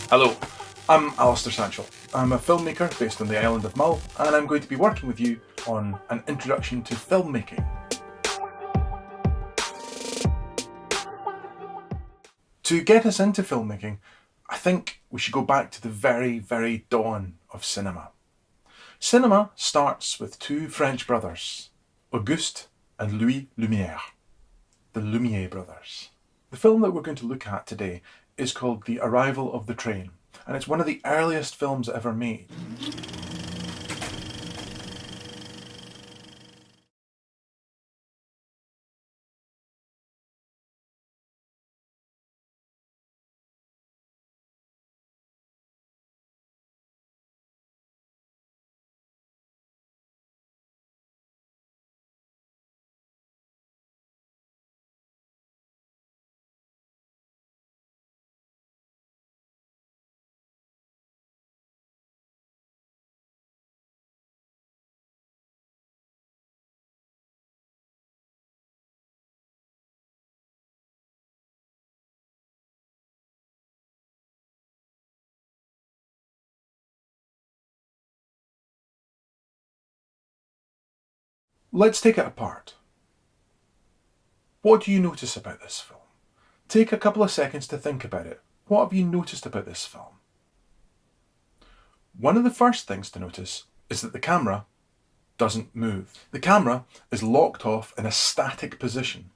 Hello, I'm Alistair Sanchel. I'm a filmmaker based on the island of Mull, and I'm going to be working with you on an introduction to filmmaking. To get us into filmmaking, I think we should go back to the very, very dawn of cinema. Cinema starts with two French brothers, Auguste and Louis Lumiere, the Lumiere brothers. The film that we're going to look at today is called The Arrival of the Train, and it's one of the earliest films ever made. Let's take it apart. What do you notice about this film? Take a couple of seconds to think about it. What have you noticed about this film? One of the first things to notice is that the camera doesn't move. The camera is locked off in a static position.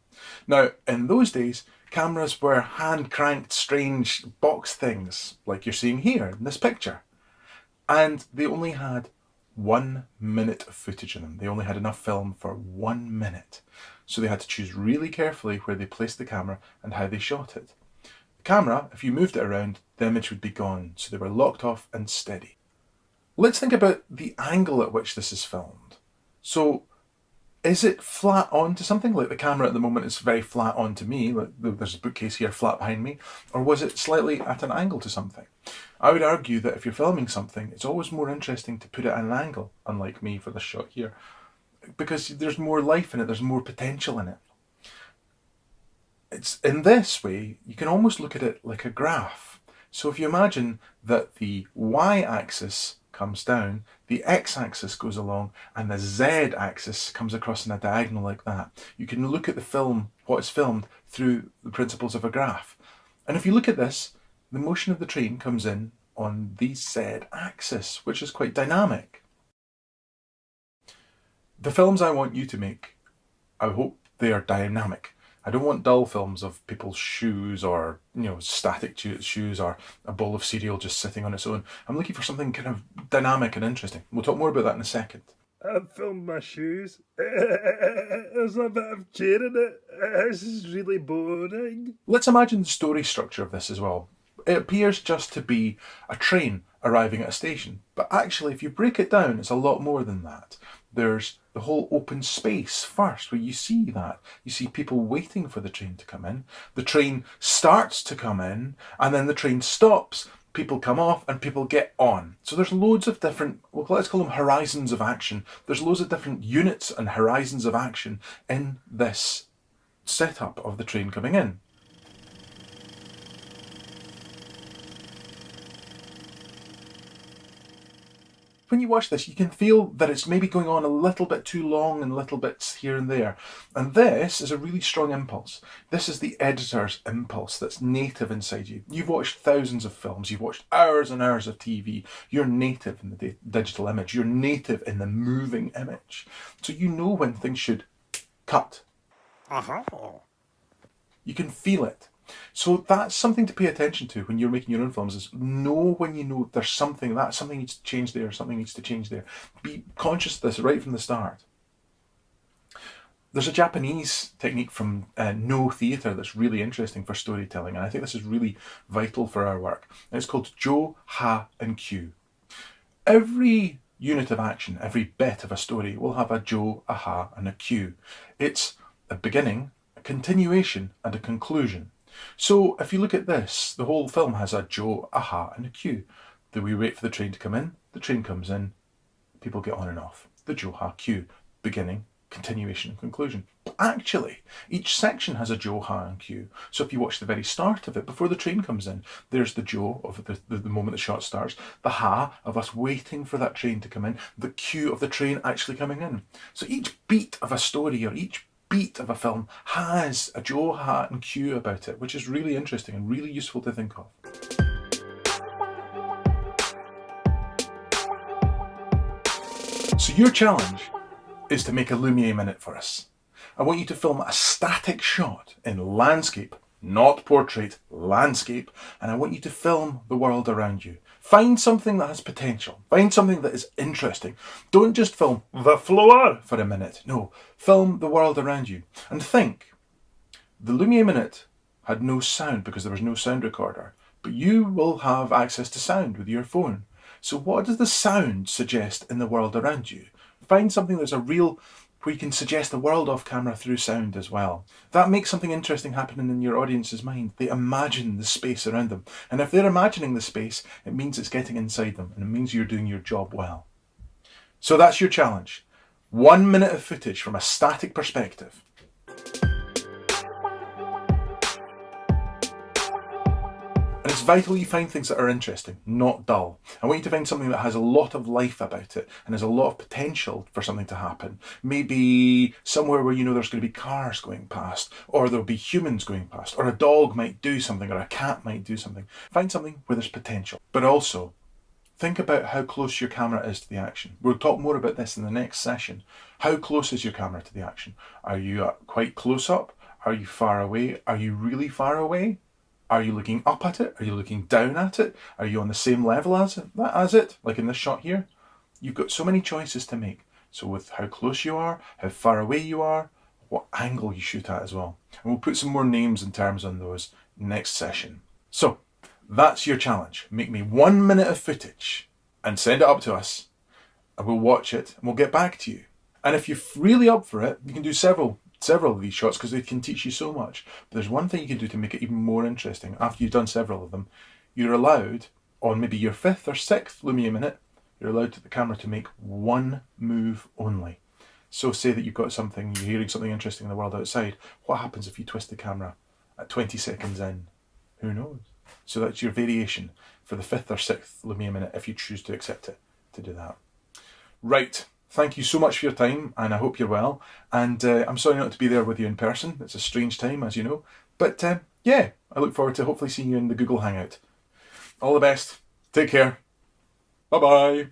Now, in those days, cameras were hand-cranked, strange box things, like you're seeing here in this picture. And they only had 1 minute of footage in them. They only had enough film for 1 minute. So they had to choose really carefully where they placed the camera and how they shot it. The camera, if you moved it around, the image would be gone. So they were locked off and steady. Let's think about the angle at which this is filmed. So, is it flat onto something? Like the camera at the moment is very flat onto me, like there's a bookcase here flat behind me. Or was it slightly at an angle to something? I would argue that if you're filming something, it's always more interesting to put it at an angle, unlike me for this shot here, because there's more life in it, there's more potential in it. It's in this way, you can almost look at it like a graph. So if you imagine that the y-axis comes down, the x-axis goes along, and the z-axis comes across in a diagonal like that. You can look at the film, what is filmed, through the principles of a graph. And if you look at this, the motion of the train comes in on the z-axis, which is quite dynamic. The films I want you to make, I hope they are dynamic. I don't want dull films of people's shoes or, static shoes or a bowl of cereal just sitting on its own. I'm looking for something kind of dynamic and interesting. We'll talk more about that in a second. I've filmed my shoes. There's a bit of chair in it. This is really boring. Let's imagine the story structure of this as well. It appears just to be a train arriving at a station, but actually if you break it down, it's a lot more than that. There's the whole open space first, where you see that. You see people waiting for the train to come in. The train starts to come in, and then the train stops. People come off and people get on. So there's loads of different, well, let's call them horizons of action. There's loads of different units and horizons of action in this setup of the train coming in. When you watch this, you can feel that it's maybe going on a little bit too long and little bits here and there. And this is a really strong impulse. This is the editor's impulse that's native inside you. You've watched thousands of films. You've watched hours and hours of TV. You're native in the digital image. You're native in the moving image. So you know when things should cut. You can feel it. So that's something to pay attention to when you're making your own films, is know when you know there's something, that something needs to change there, something needs to change there. Be conscious of this right from the start. There's a Japanese technique from no theatre that's really interesting for storytelling, and I think this is really vital for our work. And it's called Jo, Ha and Q. Every unit of action, every bit of a story will have a Jo, a Ha and a Q. It's a beginning, a continuation and a conclusion. So if you look at this, the whole film has a Jo, a Ha and a Q. We wait for the train to come in, the train comes in, people get on and off. The Jo, Ha, Q. Beginning, continuation and conclusion. But actually, each section has a Joe, Ha and cue. So if you watch the very start of it, before the train comes in, there's the Joe of the moment the shot starts, the Ha of us waiting for that train to come in, the cue of the train actually coming in. So each beat of a story or each beat of a film has a Joe, Ha and cue about it, which is really interesting and really useful to think of. So your challenge is to make a Lumiere minute for us. I want you to film a static shot in landscape, not portrait, landscape, and I want you to film the world around you. Find something that has potential. Find something that is interesting. Don't just film the floor for a minute. No, film the world around you. And think, the Lumiere minute had no sound because there was no sound recorder, but you will have access to sound with your phone. So what does the sound suggest in the world around you? Find something that's a real, where you can suggest the world off camera through sound as well. That makes something interesting happening in your audience's mind. They imagine the space around them. And if they're imagining the space, it means it's getting inside them and it means you're doing your job well. So that's your challenge. 1 minute of footage from a static perspective. And it's vital you find things that are interesting, not dull. I want you to find something that has a lot of life about it and has a lot of potential for something to happen. Maybe somewhere where you know there's going to be cars going past, or there'll be humans going past, or a dog might do something, or a cat might do something. Find something where there's potential. But also, think about how close your camera is to the action. We'll talk more about this in the next session. How close is your camera to the action? Are you quite close up? Are you far away? Are you really far away? Are you looking up at it? Are you looking down at it? Are you on the same level as it? Like in this shot here? You've got so many choices to make. So with how close you are, how far away you are, what angle you shoot at as well. And we'll put some more names and terms on those next session. So that's your challenge. Make me 1 minute of footage and send it up to us and we'll watch it and we'll get back to you. And if you're really up for it, you can do several of these shots because they can teach you so much. But there's one thing you can do to make it even more interesting. After you've done several of them, you're allowed, on maybe your 5th or 6th Lumiere minute, you're allowed the camera to make one move only. So say that you've got something, you're hearing something interesting in the world outside. What happens if you twist the camera at 20 seconds in? Who knows? So that's your variation for the 5th or 6th Lumiere minute if you choose to accept it to do that. Right. Thank you so much for your time, and I hope you're well. And I'm sorry not to be there with you in person. It's a strange time, as you know. But yeah, I look forward to hopefully seeing you in the Google Hangout. All the best. Take care. Bye-bye.